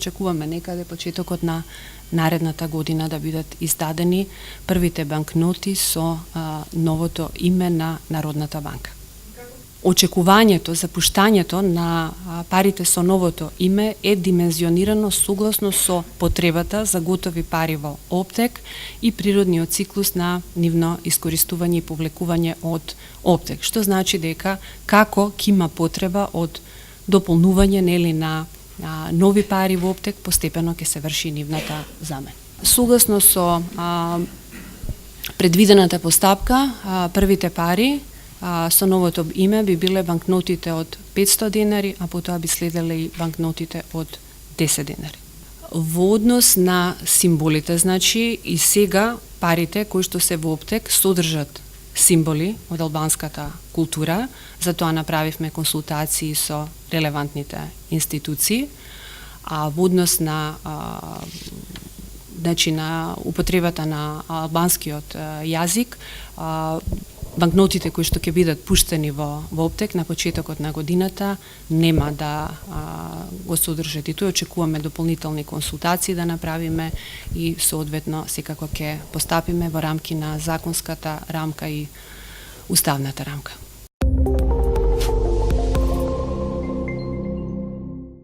очекуваме некаде почетокот на наредната година да бидат издадени првите банкноти со новото име на Народната банка. Очекувањето за пуштањето на парите со новото име е димензионирано согласно со потребата за готови пари во оптек и природниот циклус на нивно искористување и повлекување од оптек, што значи дека како ќе има потреба од дополнување на нови пари во оптек, постепено ќе се врши нивната замена. Согласно со предвидената постапка, првите пари со новото име би биле банкнотите од 500 денари, а потоа би следеле и банкнотите од 10 денари. Во однос на символите, значи и сега парите кои што се во оптек содржат символи од албанската култура, затоа направивме консултации со релевантните институции, а во однос на на употребата на албанскиот јазик, банкнотите кои што ќе бидат пуштени во оптек на почетокот на годината нема да го содржат и тој. Очекуваме дополнителни консултации да направиме и соодветно секако ќе постапиме во рамки на законската рамка и уставната рамка.